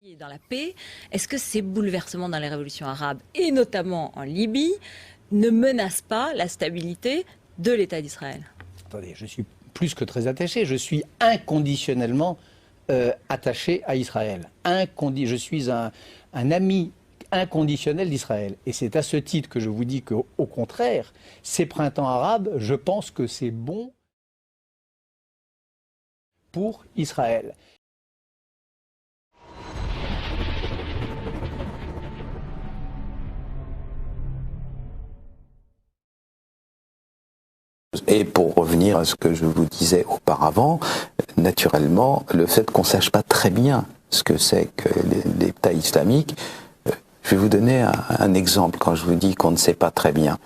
Et dans la paix, est-ce que ces bouleversements dans les révolutions arabes, et notamment en Libye, ne menacent pas la stabilité de l'État d'Israël? Attendez, je suis plus que très attaché, je suis inconditionnellement attaché à Israël. Je suis un ami inconditionnel d'Israël. Et c'est à ce titre que je vous dis qu'au contraire, ces printemps arabes, je pense que c'est bon pour Israël. Et pour revenir à ce que je vous disais auparavant, naturellement, le fait qu'on ne sache pas très bien ce que c'est que l'État islamique, je vais vous donner un exemple quand je vous dis qu'on ne sait pas très bien.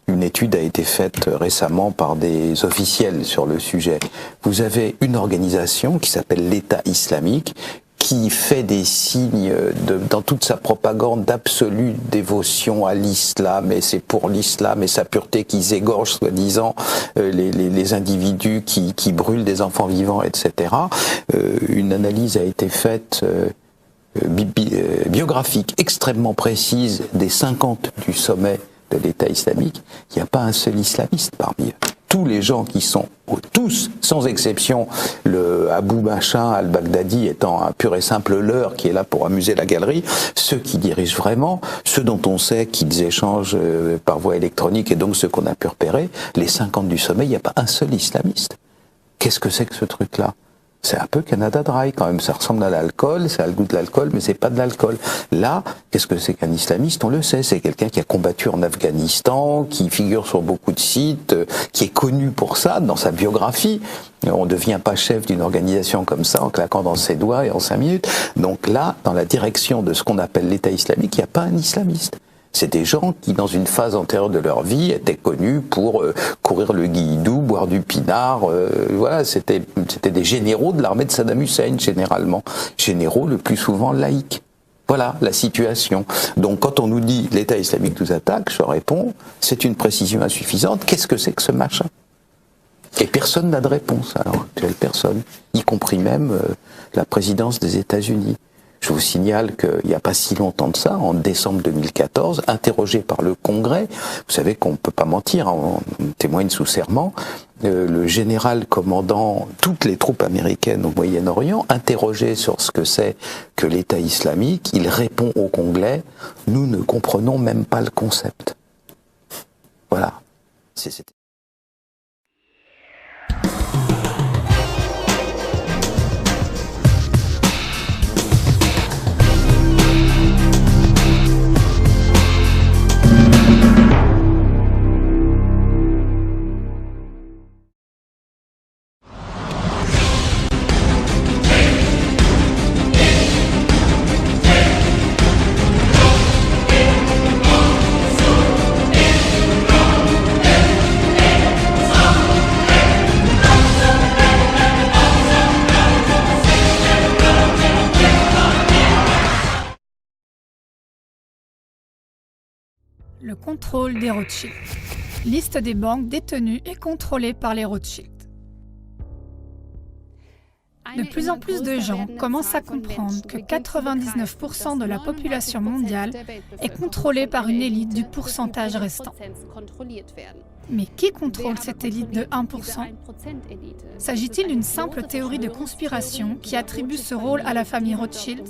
Une étude a été faite récemment par des officiels sur le sujet. Vous avez une organisation qui s'appelle l'État islamique, qui fait des signes dans toute sa propagande d'absolue dévotion à l'islam, et c'est pour l'islam et sa pureté qu'ils égorgent soi-disant les individus qui brûlent des enfants vivants, etc. Une analyse a été faite biographique extrêmement précise des 50 du sommet de l'État islamique. Il n'y a pas un seul islamiste parmi eux. Tous les gens qui sont, tous, sans exception, le Abu Machin al-Baghdadi étant un pur et simple leurre qui est là pour amuser la galerie, ceux qui dirigent vraiment, ceux dont on sait qu'ils échangent par voie électronique et donc ceux qu'on a pu repérer, les 50 du sommet, il n'y a pas un seul islamiste. Qu'est-ce que c'est que ce truc-là ? C'est un peu Canada Dry quand même, ça ressemble à l'alcool, ça a le goût de l'alcool, mais c'est pas de l'alcool. Là, qu'est-ce que c'est qu'un islamiste? On le sait, c'est quelqu'un qui a combattu en Afghanistan, qui figure sur beaucoup de sites, qui est connu pour ça dans sa biographie. On ne devient pas chef d'une organisation comme ça en claquant dans ses doigts et en 5 minutes. Donc là, dans la direction de ce qu'on appelle l'État islamique, il n'y a pas un islamiste. C'est des gens qui, dans une phase antérieure de leur vie, étaient connus pour courir le guilledou, boire du pinard. Voilà, c'était des généraux de l'armée de Saddam Hussein, généralement. Généraux le plus souvent laïcs. Voilà la situation. Donc quand on nous dit l'État islamique nous attaque, je réponds, c'est une précision insuffisante. Qu'est-ce que c'est que ce machin ? Et personne n'a de réponse à l'heure actuelle, personne. Y compris même la présidence des États-Unis. Je vous signale qu'il n'y a pas si longtemps de ça, en décembre 2014, interrogé par le Congrès, vous savez qu'on ne peut pas mentir, on témoigne sous serment, le général commandant toutes les troupes américaines au Moyen-Orient, interrogé sur ce que c'est que l'État islamique, il répond au Congrès, nous ne comprenons même pas le concept. Voilà. Le contrôle des Rothschild. Liste des banques détenues et contrôlées par les Rothschild. De plus en plus de gens commencent à comprendre que 99% de la population mondiale est contrôlée par une élite du pourcentage restant. Mais qui contrôle cette élite de 1%? S'agit-il d'une simple théorie de conspiration qui attribue ce rôle à la famille Rothschild?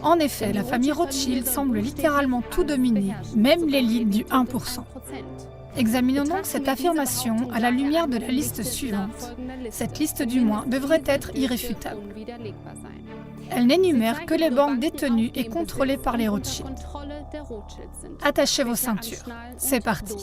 En effet, la famille Rothschild semble littéralement tout dominer, même l'élite du 1%. Examinons donc cette affirmation à la lumière de la liste suivante. Cette liste du moins devrait être irréfutable. Elle n'énumère que les banques détenues et contrôlées par les Rothschild. Attachez vos ceintures. C'est parti.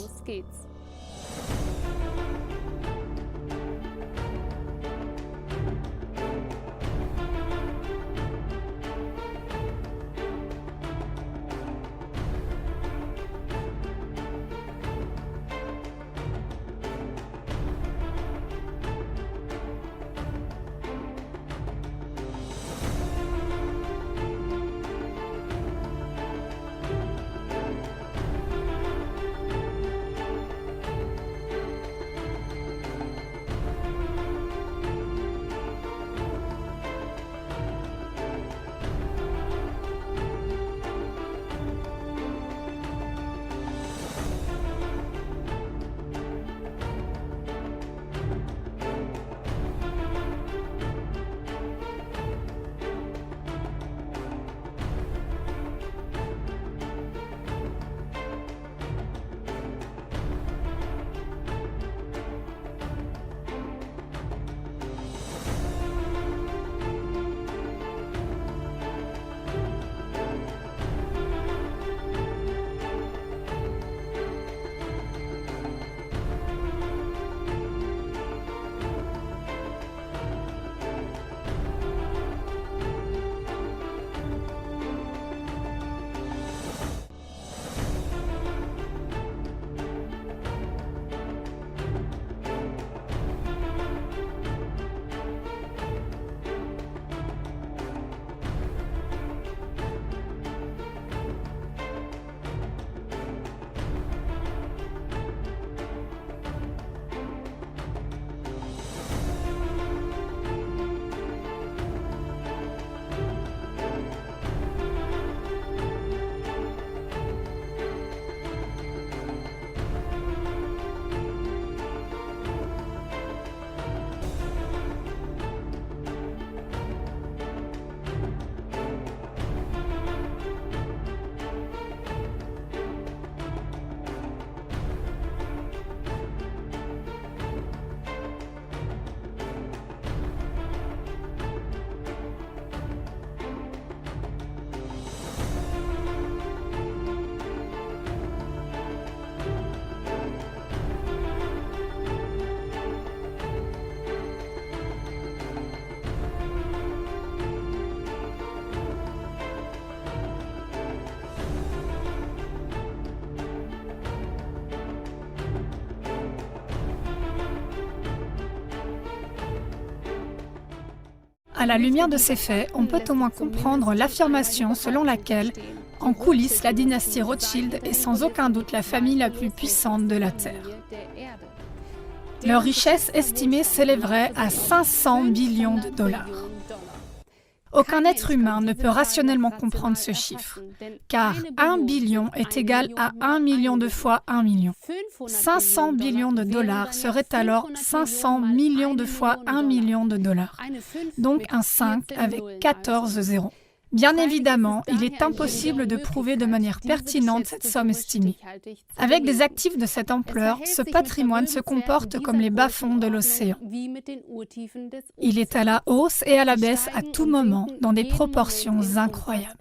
À la lumière de ces faits, on peut au moins comprendre l'affirmation selon laquelle, en coulisses, la dynastie Rothschild est sans aucun doute la famille la plus puissante de la Terre. Leur richesse estimée s'élèverait à 500 billions de dollars. Aucun être humain ne peut rationnellement comprendre ce chiffre, car 1 billion est égal à 1 million de fois 1 million. 500 billions de dollars serait alors 500 millions de fois 1 million de dollars, donc un 5 avec 14 zéros. Bien évidemment, il est impossible de prouver de manière pertinente cette somme estimée. Avec des actifs de cette ampleur, ce patrimoine se comporte comme les bas-fonds de l'océan. Il est à la hausse et à la baisse à tout moment, dans des proportions incroyables.